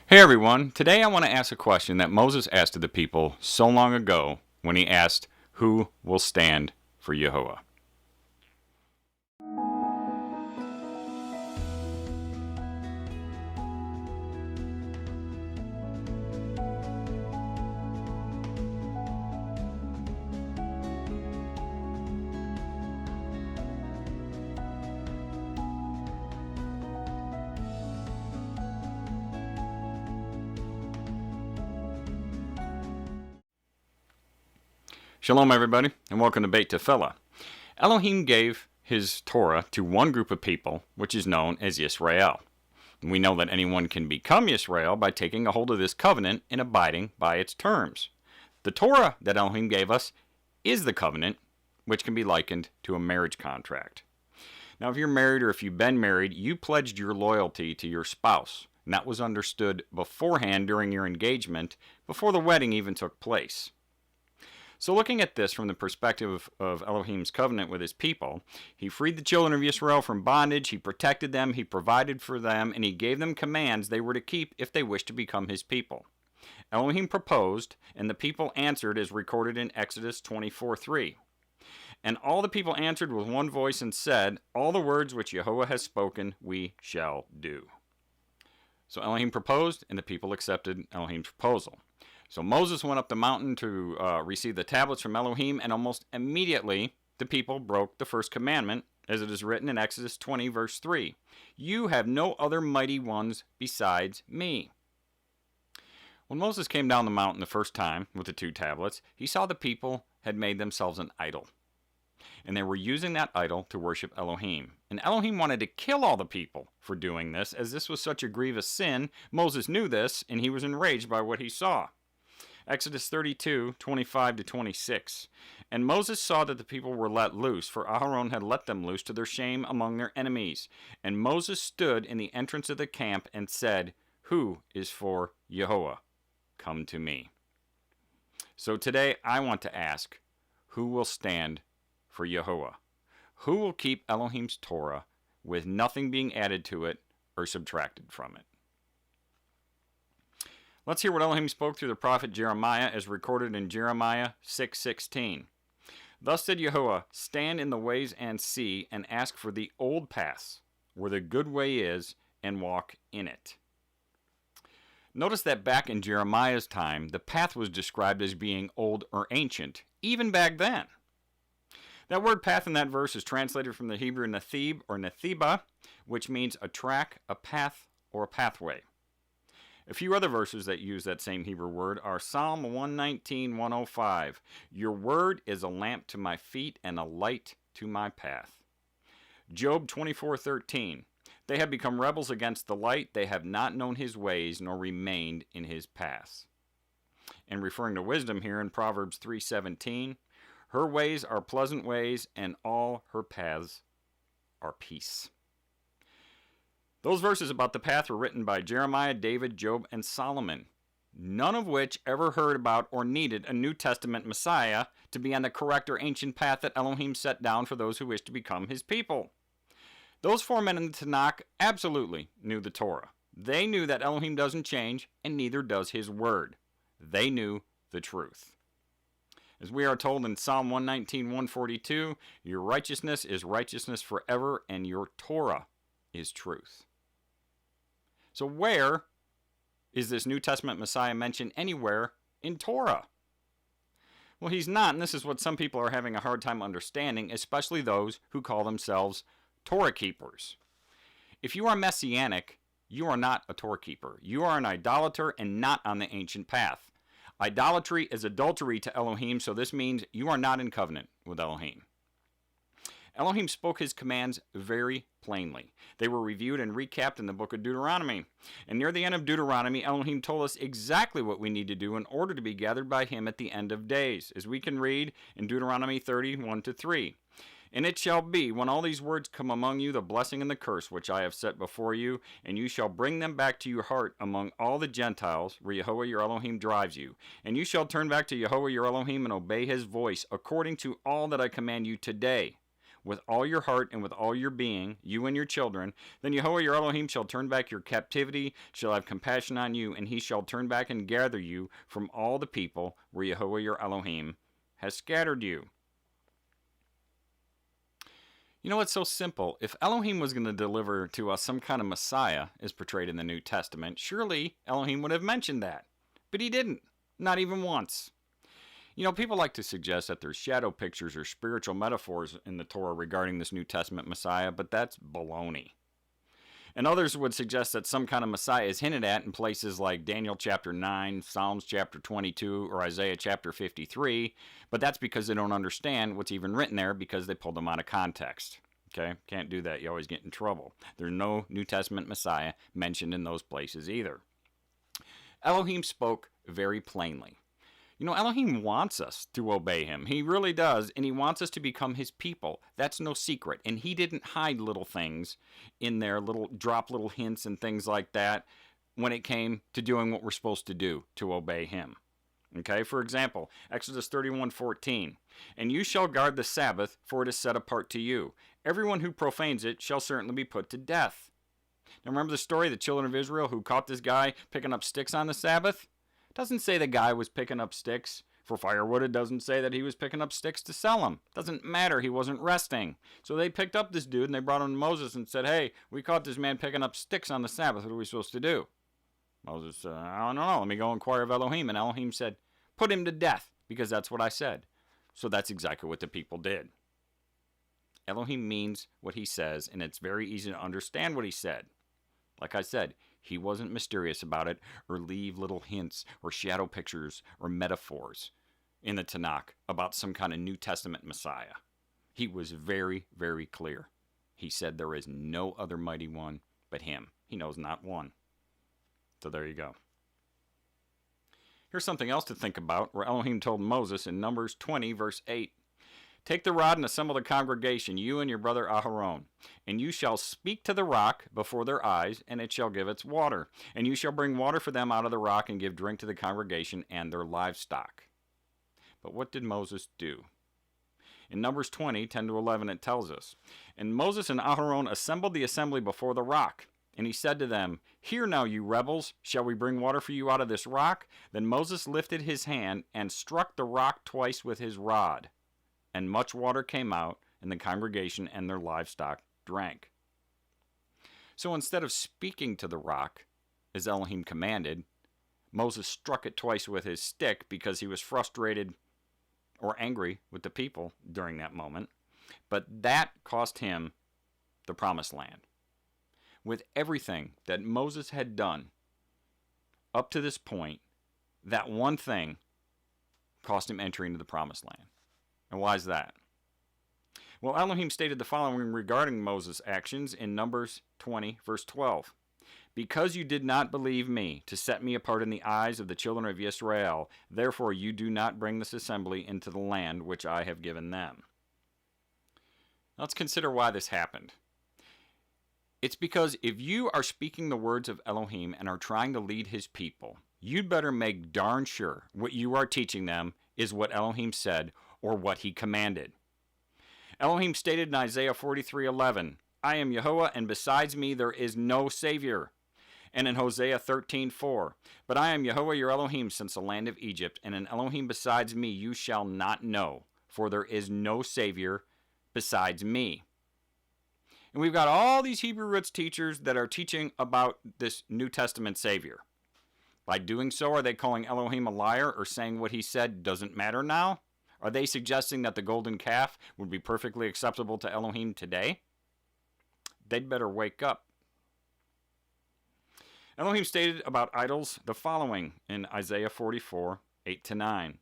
Hey everyone, today I want to ask a question that Moses asked of the people so long ago when he asked, "Who will stand for YHWH?" Shalom everybody, and welcome to Beit Tefillah. Elohim gave his Torah to one group of people, which is known as Yisrael. We know that anyone can become Yisrael by taking a hold of this covenant and abiding by its terms. The Torah that Elohim gave us is the covenant, which can be likened to a marriage contract. Now, if you're married or if you've been married, you pledged your loyalty to your spouse, and that was understood beforehand during your engagement, before the wedding even took place. So looking at this from the perspective of Elohim's covenant with his people, he freed the children of Israel from bondage, he protected them, he provided for them, and he gave them commands they were to keep if they wished to become his people. Elohim proposed, and the people answered as recorded in Exodus 24:3. And all the people answered with one voice and said, "All the words which YHWH has spoken, we shall do." So Elohim proposed, and the people accepted Elohim's proposal. So Moses went up the mountain to receive the tablets from Elohim, and almost immediately the people broke the first commandment, as it is written in Exodus 20, verse 3. "You have no other mighty ones besides me." When Moses came down the mountain the first time with the two tablets, he saw the people had made themselves an idol. And they were using that idol to worship Elohim. And Elohim wanted to kill all the people for doing this, as this was such a grievous sin. Moses knew this, and he was enraged by what he saw. Exodus 32:25-26. And Moses saw that the people were let loose, for Aharon had let them loose to their shame among their enemies. And Moses stood in the entrance of the camp and said, "Who is for YHWH? Come to me." So today I want to ask, who will stand for YHWH? Who will keep Elohim's Torah with nothing being added to it or subtracted from it? Let's hear what Elohim spoke through the prophet Jeremiah as recorded in Jeremiah 6:16. "Thus said YHWH, stand in the ways and see, and ask for the old paths, where the good way is, and walk in it." Notice that back in Jeremiah's time, the path was described as being old or ancient, even back then. That word path in that verse is translated from the Hebrew nathib or nathiba, which means a track, a path, or a pathway. A few other verses that use that same Hebrew word are Psalm 119:105. "Your word is a lamp to my feet and a light to my path." Job 24:13. "They have become rebels against the light. They have not known his ways, nor remained in his paths." And referring to wisdom here in Proverbs 3:17, "Her ways are pleasant ways, and all her paths are peace." Those verses about the path were written by Jeremiah, David, Job, and Solomon, none of which ever heard about or needed a New Testament Messiah to be on the correct or ancient path that Elohim set down for those who wish to become his people. Those four men in the Tanakh absolutely knew the Torah. They knew that Elohim doesn't change, and neither does his word. They knew the truth. As we are told in Psalm 119:142, "Your righteousness is righteousness forever, and your Torah is truth." So where is this New Testament Messiah mentioned anywhere in Torah? Well, he's not, and this is what some people are having a hard time understanding, especially those who call themselves Torah keepers. If you are messianic, you are not a Torah keeper. You are an idolater and not on the ancient path. Idolatry is adultery to Elohim, so this means you are not in covenant with Elohim. Elohim spoke his commands very plainly. They were reviewed and recapped in the book of Deuteronomy. And near the end of Deuteronomy, Elohim told us exactly what we need to do in order to be gathered by him at the end of days, as we can read in Deuteronomy 30:1-3. "And it shall be, when all these words come among you, the blessing and the curse which I have set before you, and you shall bring them back to your heart among all the Gentiles, where YHWH your Elohim drives you. And you shall turn back to YHWH your Elohim and obey his voice, according to all that I command you today. with all your heart and with all your being, you and your children, then Yahweh your Elohim shall turn back your captivity, shall have compassion on you, and he shall turn back and gather you from all the people where Yahweh your Elohim has scattered you. You know, it's so simple. If Elohim was going to deliver to us some kind of Messiah, as portrayed in the New Testament, surely Elohim would have mentioned that. But he didn't. Not even once. You know, people like to suggest that there's shadow pictures or spiritual metaphors in the Torah regarding this New Testament Messiah, but that's baloney. And others would suggest that some kind of Messiah is hinted at in places like Daniel chapter 9, Psalms chapter 22, or Isaiah chapter 53, but that's because they don't understand what's even written there because they pulled them out of context. Okay? Can't do that. You always get in trouble. There's no New Testament Messiah mentioned in those places either. Elohim spoke very plainly. You know, Elohim wants us to obey him. He really does, and he wants us to become his people. That's no secret. And he didn't hide little things in there, drop little hints and things like that when it came to doing what we're supposed to do to obey him. Okay, for example, Exodus 31:14, and you shall guard the Sabbath, for it is set apart to you. Everyone who profanes it shall certainly be put to death. Now remember the story of the children of Israel who caught this guy picking up sticks on the Sabbath? Doesn't say the guy was picking up sticks for firewood. It doesn't say that he was picking up sticks to sell them. Doesn't matter. He wasn't resting. So they picked up this dude and they brought him to Moses and said, hey, we caught this man picking up sticks on the Sabbath. What are we supposed to do? Moses said, I don't know. Let me go inquire of Elohim. And Elohim said, put him to death because that's what I said. So that's exactly what the people did. Elohim means what he says, and it's very easy to understand what he said. Like I said, he wasn't mysterious about it or leave little hints or shadow pictures or metaphors in the Tanakh about some kind of New Testament Messiah. He was very, very clear. He said there is no other mighty one but him. He knows not one. So there you go. Here's something else to think about where Elohim told Moses in Numbers 20 verse 8. Take the rod and assemble the congregation, you and your brother Aharon, and you shall speak to the rock before their eyes, and it shall give its water. And you shall bring water for them out of the rock and give drink to the congregation and their livestock. But what did Moses do? In Numbers 20, 10-11, it tells us, and Moses and Aharon assembled the assembly before the rock. And he said to them, hear now, you rebels, shall we bring water for you out of this rock? Then Moses lifted his hand and struck the rock twice with his rod. And much water came out, and the congregation and their livestock drank. So instead of speaking to the rock, as Elohim commanded, Moses struck it twice with his stick because he was frustrated or angry with the people during that moment. But that cost him the promised land. With everything that Moses had done up to this point, that one thing cost him entry into the promised land. And why is that? Well, Elohim stated the following regarding Moses' actions in Numbers 20, verse 12. Because you did not believe me to set me apart in the eyes of the children of Israel, therefore you do not bring this assembly into the land which I have given them. Let's consider why this happened. It's because if you are speaking the words of Elohim and are trying to lead his people, you'd better make darn sure what you are teaching them is what Elohim said or what he commanded. Elohim stated in Isaiah 43:11, I am Yahweh, and besides me there is no Savior. And in Hosea 13:4, but I am Yahweh your Elohim since the land of Egypt, and an Elohim besides me you shall not know, for there is no Savior besides me. And we've got all these Hebrew roots teachers that are teaching about this New Testament Savior. By doing so, are they calling Elohim a liar or saying what he said doesn't matter now? Are they suggesting that the golden calf would be perfectly acceptable to Elohim today? They'd better wake up. Elohim stated about idols the following in Isaiah 44, 8-9.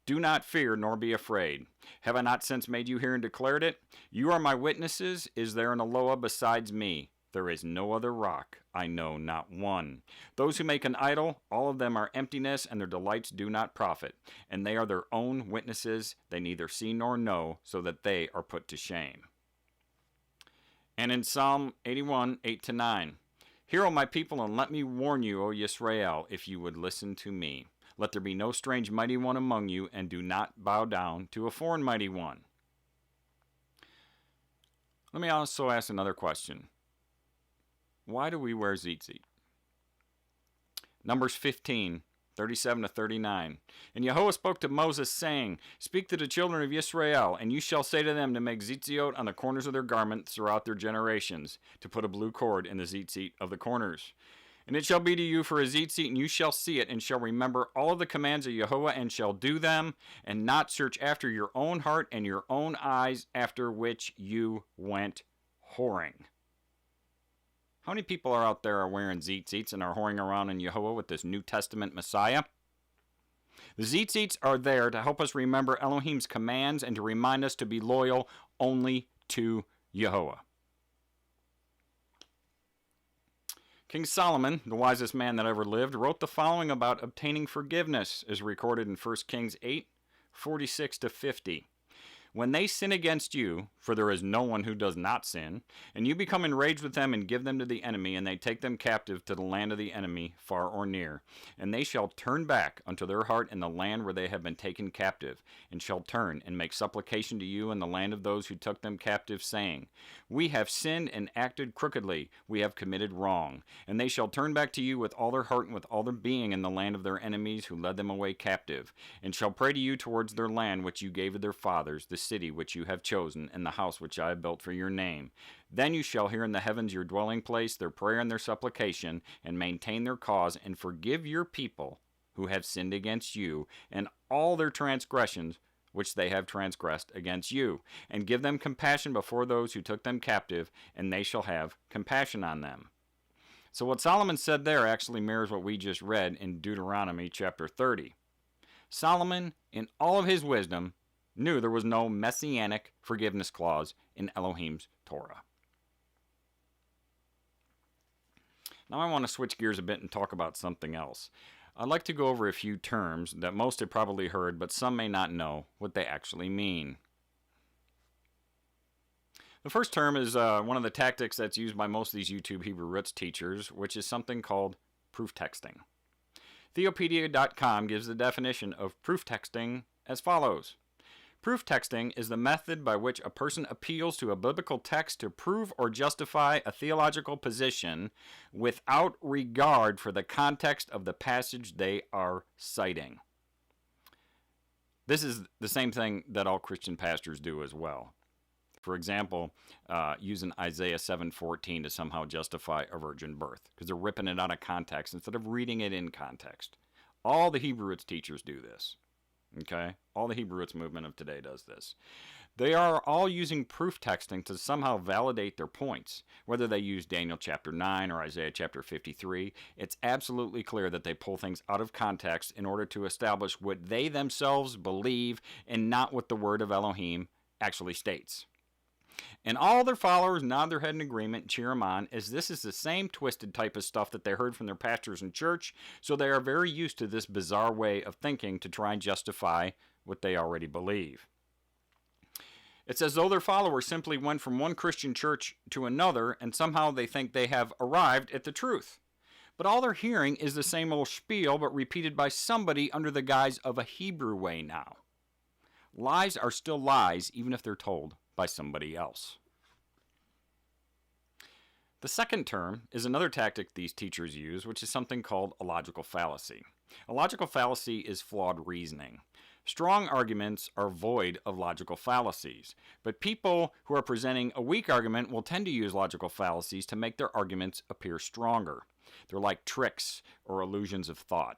Do not fear nor be afraid. Have I not since made you hear and declared it? You are my witnesses. Is there an Eloah besides me? There is no other rock. I know not one. Those who make an idol, all of them are emptiness, and their delights do not profit. And they are their own witnesses. They neither see nor know, so that they are put to shame. And in Psalm 81, 8-9. Hear, O my people, and let me warn you, O Yisrael, if you would listen to me. Let there be no strange mighty one among you, and do not bow down to a foreign mighty one. Let me also ask another question. Why do we wear tzitzit? Numbers 15, 37 to 39. And Yahweh spoke to Moses, saying, Speak to the children of Israel, and you shall say to them to make tzitzit on the corners of their garments throughout their generations, to put a blue cord in the tzitzit of the corners. And it shall be to you for a tzitzit, and you shall see it, and shall remember all of the commands of Yahweh, and shall do them, and not search after your own heart and your own eyes, after which you went whoring. How many people are out there are wearing tzitzits and are whoring around in Yahweh with this New Testament Messiah? The tzitzits are there to help us remember Elohim's commands and to remind us to be loyal only to Yahweh. King Solomon, the wisest man that ever lived, wrote the following about obtaining forgiveness, as recorded in 1 Kings 8, 46 to 50. When they sin against you, for there is no one who does not sin, and you become enraged with them and give them to the enemy, and they take them captive to the land of the enemy, far or near, and they shall turn back unto their heart in the land where they have been taken captive, and shall turn and make supplication to you in the land of those who took them captive, saying, We have sinned and acted crookedly, we have committed wrong. And they shall turn back to you with all their heart and with all their being in the land of their enemies who led them away captive, and shall pray to you towards their land which you gave to their fathers, the city which you have chosen, and the house which I have built for your name. Then you shall hear in the heavens your dwelling place, their prayer and their supplication, and maintain their cause, and forgive your people who have sinned against you, and all their transgressions which they have transgressed against you, and give them compassion before those who took them captive, and they shall have compassion on them. So what Solomon said there actually mirrors what we just read in Deuteronomy chapter 30. Solomon, in all of his wisdom, knew there was no messianic forgiveness clause in Elohim's Torah. Now I want to switch gears a bit and talk about something else. I'd like to go over a few terms that most have probably heard, but some may not know what they actually mean. The first term is one of the tactics that's used by most of these YouTube Hebrew roots teachers, which is something called proof texting. Theopedia.com gives the definition of proof texting as follows. Proof texting is the method by which a person appeals to a biblical text to prove or justify a theological position without regard for the context of the passage they are citing. This is the same thing that all Christian pastors do as well. For example, using Isaiah 7:14 to somehow justify a virgin birth, because they're ripping it out of context instead of reading it in context. All the Hebrew roots teachers do this. Okay? All the Hebrew roots movement of today does this. They are all using proof texting to somehow validate their points. Whether they use Daniel chapter 9 or Isaiah chapter 53, it's absolutely clear that they pull things out of context in order to establish what they themselves believe and not what the word of Elohim actually states. And all their followers nod their head in agreement and cheer them on, as this is the same twisted type of stuff that they heard from their pastors in church, so they are very used to this bizarre way of thinking to try and justify what they already believe. It's as though their followers simply went from one Christian church to another, and somehow they think they have arrived at the truth. But all they're hearing is the same old spiel, but repeated by somebody under the guise of a Hebrew way now. Lies are still lies, even if they're told by somebody else. The second term is another tactic these teachers use, which is something called a logical fallacy. A logical fallacy is flawed reasoning. Strong arguments are void of logical fallacies, but people who are presenting a weak argument will tend to use logical fallacies to make their arguments appear stronger. They're like tricks or illusions of thought.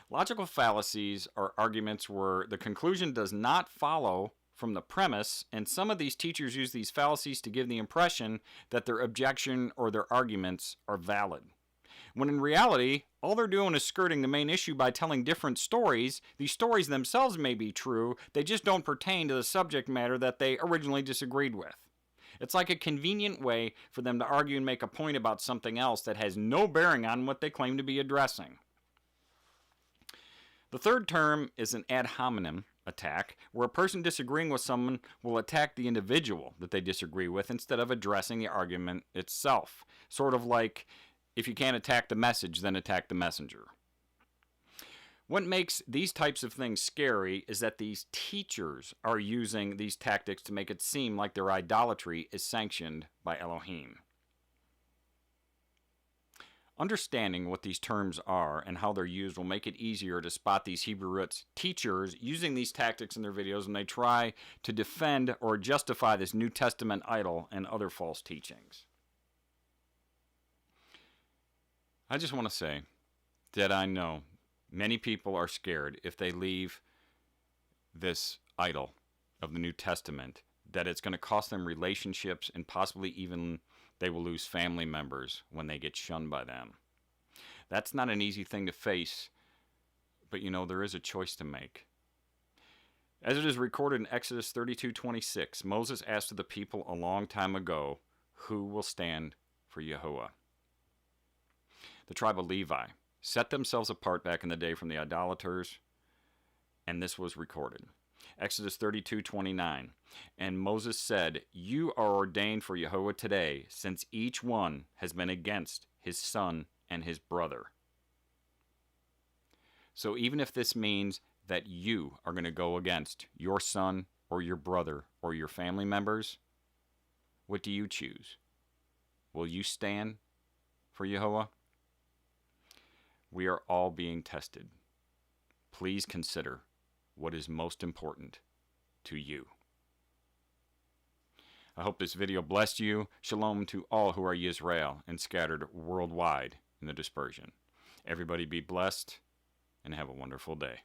Logical fallacies are arguments where the conclusion does not follow from the premise, and some of these teachers use these fallacies to give the impression that their objection or their arguments are valid. When in reality, all they're doing is skirting the main issue by telling different stories. These stories themselves may be true, they just don't pertain to the subject matter that they originally disagreed with. It's like a convenient way for them to argue and make a point about something else that has no bearing on what they claim to be addressing. The third term is an ad hominem attack, where a person disagreeing with someone will attack the individual that they disagree with instead of addressing the argument itself. Sort of like, if you can't attack the message, then attack the messenger. What makes these types of things scary is that these teachers are using these tactics to make it seem like their idolatry is sanctioned by Elohim. Understanding what these terms are and how they're used will make it easier to spot these Hebrew roots teachers using these tactics in their videos when they try to defend or justify this New Testament idol and other false teachings. I just want to say that I know many people are scared if they leave this idol of the New Testament, that it's going to cost them relationships and possibly even they will lose family members when they get shunned by them. That's not an easy thing to face, but there is a choice to make. As it is recorded in Exodus 32:26, Moses asked of the people a long time ago, who will stand for Yahuwah? The tribe of Levi set themselves apart back in the day from the idolaters, and this was recorded. Exodus 32:29, and Moses said, "You are ordained for Yahuwah today, since each one has been against his son and his brother." So even if this means that you are going to go against your son or your brother or your family members, what do you choose? Will you stand for Yahuwah? We are all being tested. Please consider what is most important to you. I hope this video blessed you. Shalom to all who are Yisrael and scattered worldwide in the dispersion. Everybody be blessed and have a wonderful day.